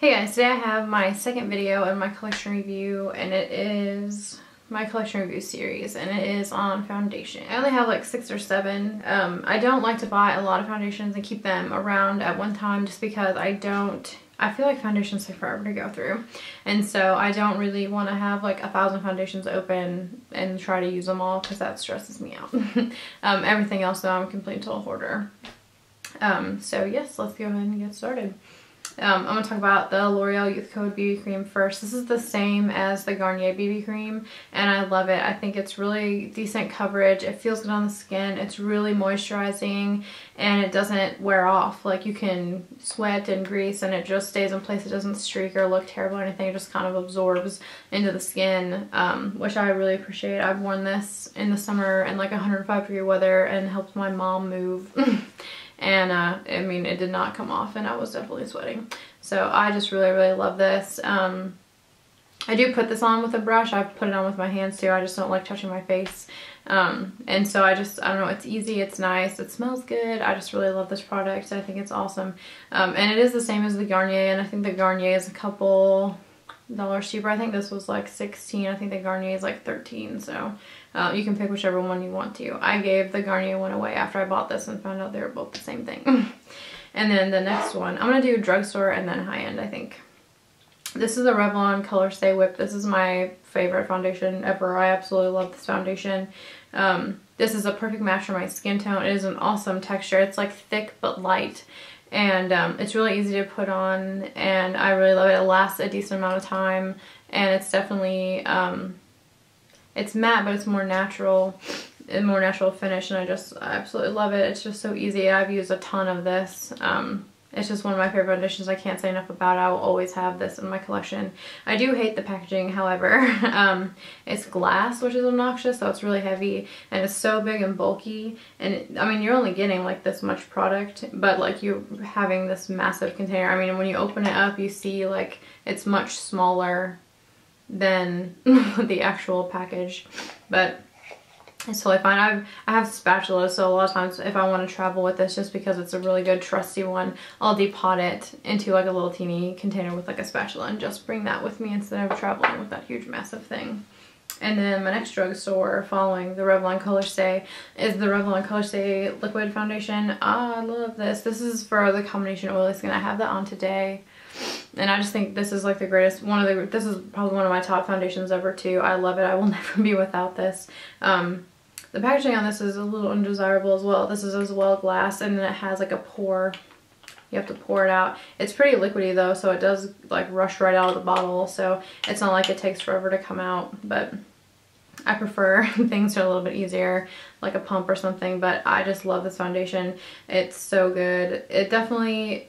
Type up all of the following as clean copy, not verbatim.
Hey guys, today I have my second video in my collection review, and it is my collection review series, and it is on foundation. I only have like 6 or 7. I don't like to buy a lot of foundations and keep them around at one time just because I feel like foundations take forever to go through, and so I don't really want to have like 1,000 foundations open and try to use them all because that stresses me out. Everything else though, I'm a complete total hoarder. So yes, let's go ahead and get started. I'm going to talk about the L'Oreal Youth Code BB Cream first. This is the same as the Garnier BB Cream, and I love it. I think it's really decent coverage. It feels good on the skin. It's really moisturizing, and it doesn't wear off. Like, you can sweat and grease, and it just stays in place. It doesn't streak or look terrible or anything. It just kind of absorbs into the skin, which I really appreciate. I've worn this in the summer in like 105-degree weather and helped my mom move. And I mean, it did not come off, and I was definitely sweating. So I just really love this. I do put this on with a brush. I put it on with my hands too. I just don't like touching my face. And so I don't know, it's easy, it's nice, it smells good. I just really love this product. I think it's awesome. And it is the same as the Garnier, and I think the Garnier is a couple dollars cheaper. I think this was like 16. I think the Garnier is like 13. So you can pick whichever one you want to. I gave the Garnier one away after I bought this and found out they were both the same thing. And then the next one, I'm going to do drugstore and then high-end, I think. This is the Revlon Color Stay Whip. This is my favorite foundation ever. I absolutely love this foundation. This is a perfect match for my skin tone. It is an awesome texture. It's like thick but light. And it's really easy to put on, and I really love it. It lasts a decent amount of time, and it's definitely, it's matte, but it's more natural finish, and I absolutely love it. It's just so easy. I've used a ton of this. It's just one of my favorite foundations. I can't say enough about it. I will always have this in my collection. I do hate the packaging, however. It's glass, which is obnoxious, so it's really heavy, and it's so big and bulky. And I mean, you're only getting like this much product, but like you're having this massive container. I mean, when you open it up, you see like it's much smaller than the actual package, but it's totally fine. I have spatulas, so a lot of times if I want to travel with this, just because it's a really good trusty one, I'll depot it into like a little teeny container with like a spatula and just bring that with me instead of traveling with that huge massive thing. And then my next drugstore following the Revlon Color Stay is the Revlon Color Stay Liquid Foundation. I love this. This is for the combination oily skin. I have that on today, and I just think this is like the greatest, this is probably one of my top foundations ever too. I love it. I will never be without this. The packaging on this is a little undesirable as well. This is as well glass, and then it has like a pour. You have to pour it out. It's pretty liquidy though, so it does like rush right out of the bottle, so it's not like it takes forever to come out, but I prefer things that are a little bit easier, like a pump or something. But I just love this foundation. It's so good. It definitely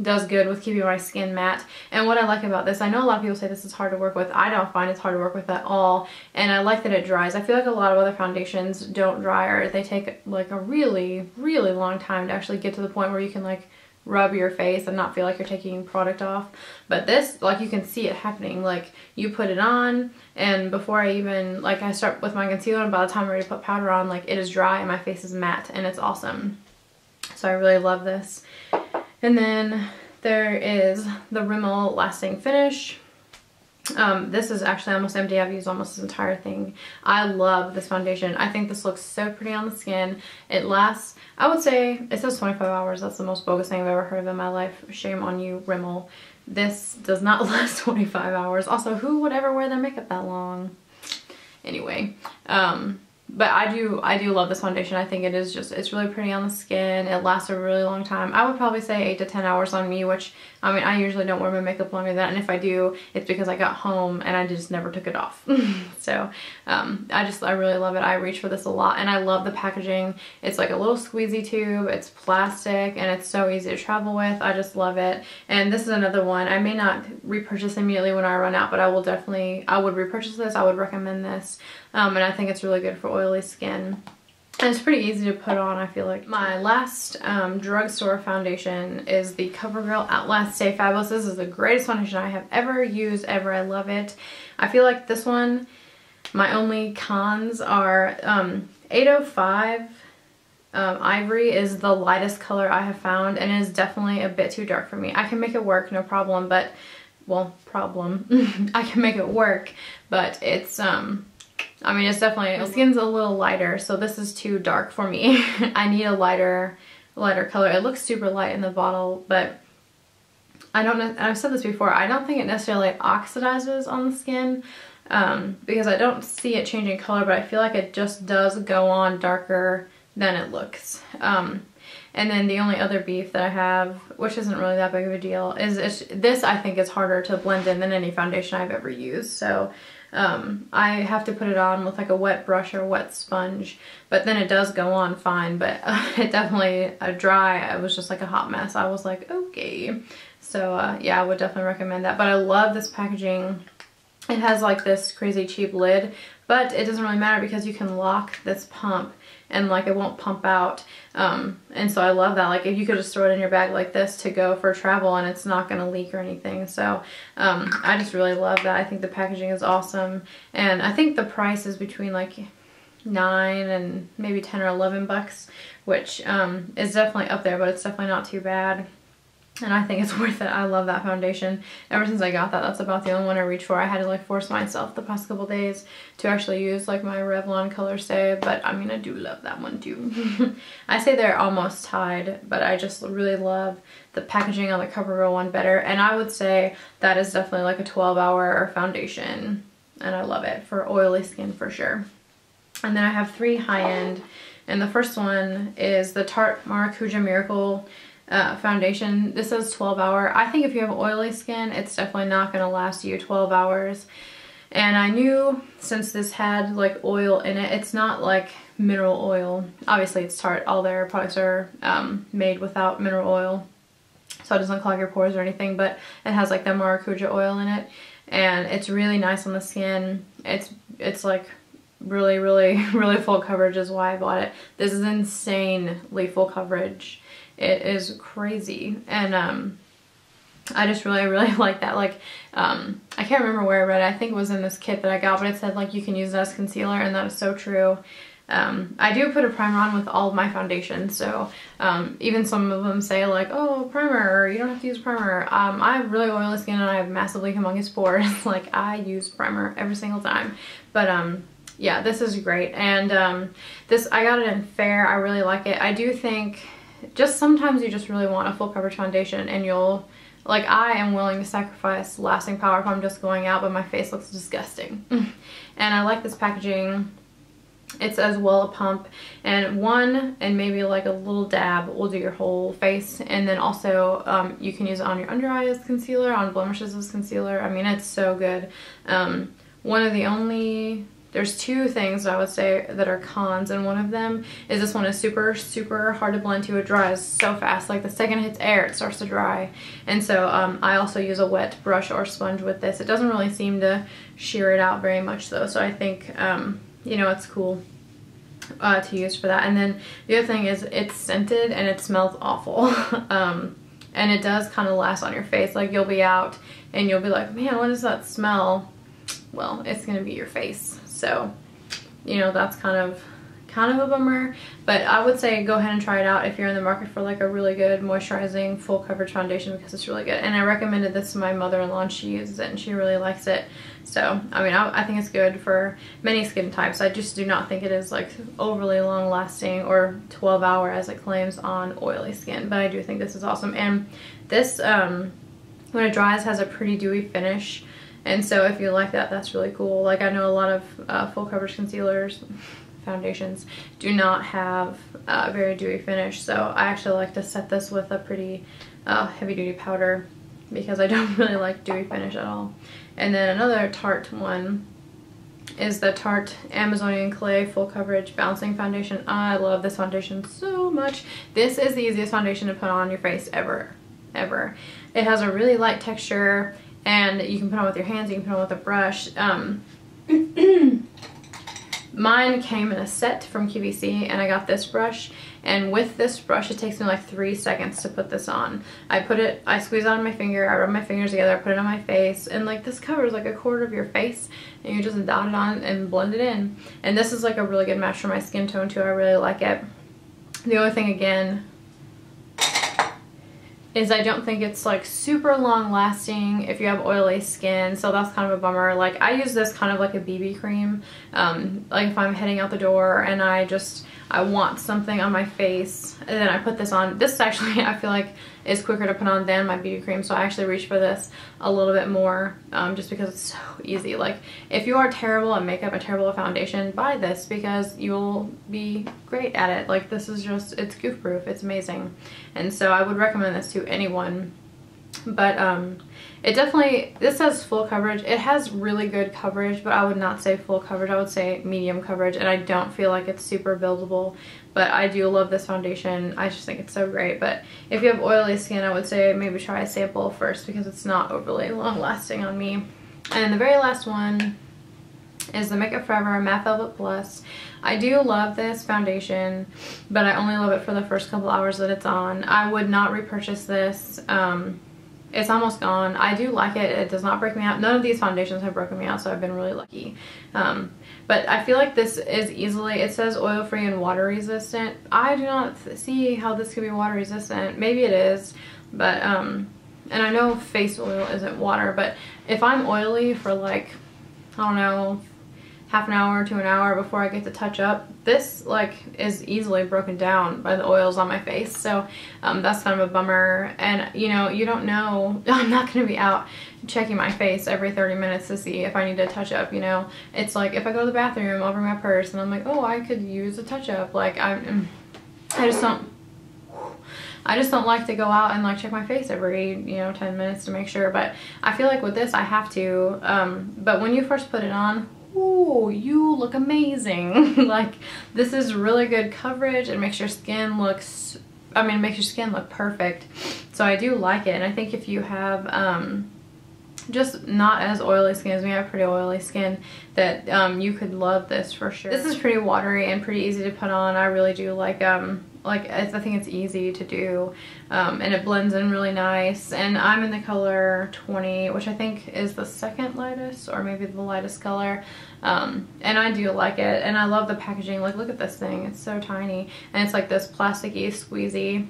does good with keeping my skin matte. And what I like about this, I know a lot of people say this is hard to work with. I don't find it's hard to work with at all, and I like that it dries. I feel like a lot of other foundations don't dry, or they take like a really long time to actually get to the point where you can like rub your face and not feel like you're taking product off. But this, like, you can see it happening. Like, you put it on, and before I even, like, I start with my concealer, and by the time I'm ready to put powder on, like, it is dry and my face is matte, and it's awesome. So I really love this. And then there is the Rimmel Lasting Finish. This is actually almost empty. I've used almost this entire thing. I love this foundation. I think this looks so pretty on the skin. It lasts, I would say, it says 25 hours. That's the most bogus thing I've ever heard of in my life. Shame on you, Rimmel. This does not last 25 hours. Also, who would ever wear their makeup that long? Anyway, but I do love this foundation. I think it is just, it's really pretty on the skin. It lasts a really long time. I would probably say 8 to 10 hours on me, which, I mean, I usually don't wear my makeup longer than that. And if I do, it's because I got home and I just never took it off. So, I really love it. I reach for this a lot, and I love the packaging. It's like a little squeezy tube. It's plastic, and it's so easy to travel with. I just love it. And this is another one. I may not repurchase immediately when I run out, but I would repurchase this. I would recommend this. And I think it's really good for oily skin. And it's pretty easy to put on, I feel like. My last drugstore foundation is the CoverGirl Outlast Stay Fabulous. This is the greatest foundation I have ever used, ever. I love it. I feel like this one, my only cons are 805 Ivory is the lightest color I have found, and it is definitely a bit too dark for me. I can make it work, no problem, but, well, I can make it work, but it's, I mean, it's definitely, the skin's a little lighter, so this is too dark for me. I need a lighter color. It looks super light in the bottle, but I don't know, I've said this before, I don't think it necessarily oxidizes on the skin, because I don't see it changing color, but I feel like it just does go on darker than it looks. And then the only other beef that I have, which isn't really that big of a deal, is this I think is harder to blend in than any foundation I've ever used. So I have to put it on with like a wet brush or wet sponge, but then it does go on fine, but it definitely dry, it was just like a hot mess. I was like, okay. So yeah, I would definitely recommend that. But I love this packaging. It has like this crazy cheap lid, but it doesn't really matter because you can lock this pump and like it won't pump out. And so I love that. Like if you could just throw it in your bag like this to go for travel and it's not gonna leak or anything. So I just really love that. I think the packaging is awesome. And I think the price is between like $9 and maybe 10 or 11 bucks, which is definitely up there, but it's definitely not too bad. And I think it's worth it. I love that foundation. Ever since I got that, that's about the only one I reach for. I had to like force myself the past couple days to actually use like my Revlon Color Stay, but I mean, I do love that one too. I say they're almost tied, but I just really love the packaging on the CoverGirl one better. And I would say that is definitely like a 12-hour foundation, and I love it for oily skin for sure. And then I have 3 high-end, and the first one is the Tarte Maracuja Miracle foundation. This says 12-hour. I think if you have oily skin, it's definitely not going to last you 12 hours. And I knew since this had like oil in it, it's not like mineral oil. Obviously it's Tarte. All their products are made without mineral oil, so it doesn't clog your pores or anything, but it has like the maracuja oil in it, and it's really nice on the skin. It's like really full coverage is why I bought it. This is insanely full coverage. It is crazy, and I just really like that. Like I can't remember where I read it. I think it was in this kit that I got, but it said like you can use it as concealer, and that is so true. I do put a primer on with all of my foundations, so even some of them say like, oh, primer, or you don't have to use primer. I have really oily skin and I have massively humongous pores. Like I use primer every single time, but yeah, this is great. And this, I got it in Fair. I really like it. I do think just sometimes you just really want a full coverage foundation, and you'll, like, I am willing to sacrifice lasting power if I'm just going out, but my face looks disgusting. And I like this packaging. It's as well a pump, and one and maybe like a little dab will do your whole face. And then also you can use it on your under eye as concealer, on blemishes as concealer. I mean, it's so good. One of the only, there's 2 things I would say that are cons, and one of them is this one is super hard to blend to. It dries so fast. Like the second it hits air, it starts to dry. And so I also use a wet brush or sponge with this. It doesn't really seem to shear it out very much though, so I think you know, it's cool to use for that. And then the other thing is it's scented and it smells awful. And it does kind of last on your face. Like you'll be out and you'll be like, man, what does that smell? Well, it's gonna be your face. So, you know, that's kind of a bummer, but I would say go ahead and try it out if you're in the market for like a really good moisturizing full coverage foundation, because it's really good. And I recommended this to my mother-in-law, and she uses it and she really likes it. So I mean, I think it's good for many skin types. I just do not think it is like overly long lasting or 12-hour as it claims on oily skin, but I do think this is awesome. And this when it dries has a pretty dewy finish, and so if you like that, that's really cool. Like I know a lot of full coverage concealers, foundations, do not have a very dewy finish, so I actually like to set this with a pretty heavy duty powder because I don't really like dewy finish at all. And then another Tarte one is the Tarte Amazonian Clay Full Coverage Bouncing Foundation. I love this foundation so much. This is the easiest foundation to put on your face ever. It has a really light texture, and you can put it on with your hands, you can put it on with a brush. Mine came in a set from QVC, and I got this brush, and with this brush it takes me like 3 seconds to put this on. I squeeze it on my finger, I rub my fingers together, I put it on my face, and like this covers like a quarter of your face, and you just dot it on and blend it in. And this is like a really good match for my skin tone too. I really like it. The only thing again is I don't think it's like super long lasting if you have oily skin, so that's kind of a bummer. Like I use this kind of like a BB cream, like if I'm heading out the door and I want something on my face, and then I put this on. This actually I feel like is quicker to put on than my BB cream, so I actually reach for this a little bit more, just because it's so easy. Like if you are terrible at makeup and terrible at foundation, buy this because you'll be great at it. Like this is just, it's goof proof, it's amazing, and so I would recommend this to anyone. But it definitely, this has full coverage. It has really good coverage, but I would not say full coverage. I would say medium coverage, and I don't feel like it's super buildable, but I do love this foundation. I just think it's so great. But if you have oily skin, I would say maybe try a sample first because it's not overly long lasting on me. And the very last one is the Makeup Forever Matte Velvet Plus. I do love this foundation, but I only love it for the first couple hours that it's on. I would not repurchase this. It's almost gone. I do like it. It does not break me out. None of these foundations have broken me out, so I've been really lucky. But I feel like this is easily, it says oil free and water resistant. I do not see how this could be water resistant. Maybe it is, but and I know face oil isn't water, but if I'm oily for like, I don't know, half an hour to an hour before I get to touch up, this like is easily broken down by the oils on my face. So that's kind of a bummer. And you know, you don't know, I'm not going to be out checking my face every 30 minutes to see if I need to touch up, you know. It's like if I go to the bathroom, I'll bring my purse and I'm like, oh, I could use a touch up. Like I just don't like to go out and like check my face every, you know, 10 minutes to make sure. But I feel like with this I have to, but when you first put it on, ooh, you look amazing. Like this is really good coverage. It makes your skin looks, I mean, it makes your skin look perfect. So I do like it. And I think if you have just not as oily skin as me, I have pretty oily skin, that you could love this for sure. This is pretty watery and pretty easy to put on. I really do like I think it's easy to do, and it blends in really nice. And I'm in the color 20, which I think is the second lightest or maybe the lightest color, and I do like it. And I love the packaging. Like look at this thing, it's so tiny, and it's like this plasticky squeezy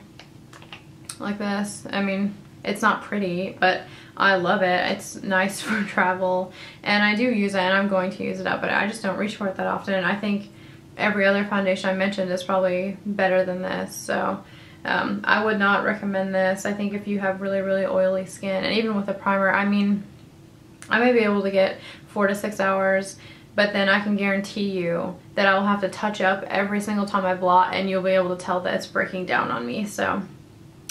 like this. I mean, it's not pretty, but I love it. It's nice for travel, and I do use it, and I'm going to use it up, but I just don't reach for it that often. And I think every other foundation I mentioned is probably better than this, so I would not recommend this. I think if you have really, really oily skin, and even with a primer, I mean, I may be able to get 4 to 6 hours, but then I can guarantee you that I will have to touch up every single time I blot, and you'll be able to tell that it's breaking down on me. So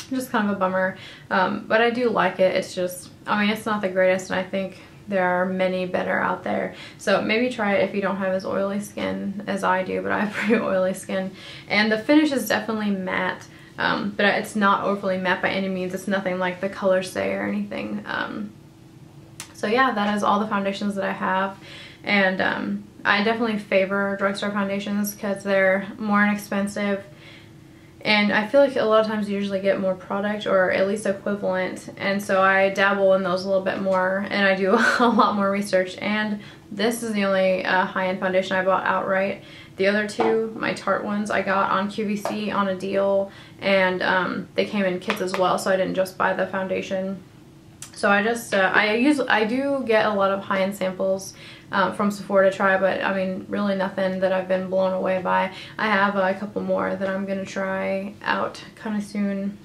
just kind of a bummer, but I do like it. It's just, I mean, it's not the greatest, and I think there are many better out there. So maybe try it if you don't have as oily skin as I do, but I have pretty oily skin. And the finish is definitely matte, but it's not overly matte by any means. It's nothing like the colors say or anything. So yeah, that is all the foundations that I have. And I definitely favor drugstore foundations because they're more inexpensive. And I feel like a lot of times you usually get more product, or at least equivalent, and so I dabble in those a little bit more, and I do a lot more research. And this is the only high-end foundation I bought outright. The other two, my Tarte ones, I got on QVC on a deal, and they came in kits as well, so I didn't just buy the foundation. So I just, I do get a lot of high-end samples from Sephora to try, but I mean, really nothing that I've been blown away by. I have a couple more that I'm gonna try out kind of soon.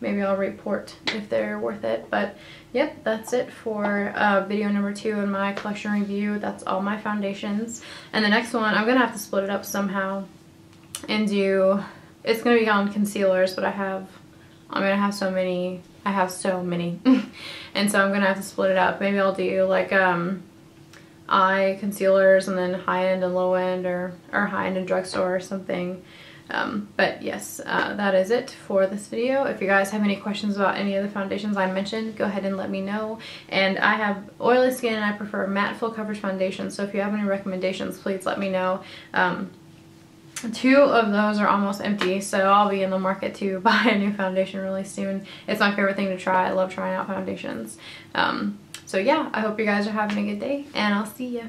Maybe I'll report if they're worth it. But yep, that's it for video number 2 in my collection review. That's all my foundations. And the next one, I'm gonna have to split it up somehow and do, it's gonna be on concealers, but I'm gonna have so many. I have so many. And so I'm gonna have to split it up. Maybe I'll do like eye concealers and then high-end and low-end, or high-end and drugstore or something. But yes, that is it for this video. If you guys have any questions about any of the foundations I mentioned, go ahead and let me know. And I have oily skin and I prefer matte full coverage foundations, so if you have any recommendations, please let me know. 2 of those are almost empty, so I'll be in the market to buy a new foundation really soon. It's my favorite thing to try. I love trying out foundations. So yeah, I hope you guys are having a good day, and I'll see ya.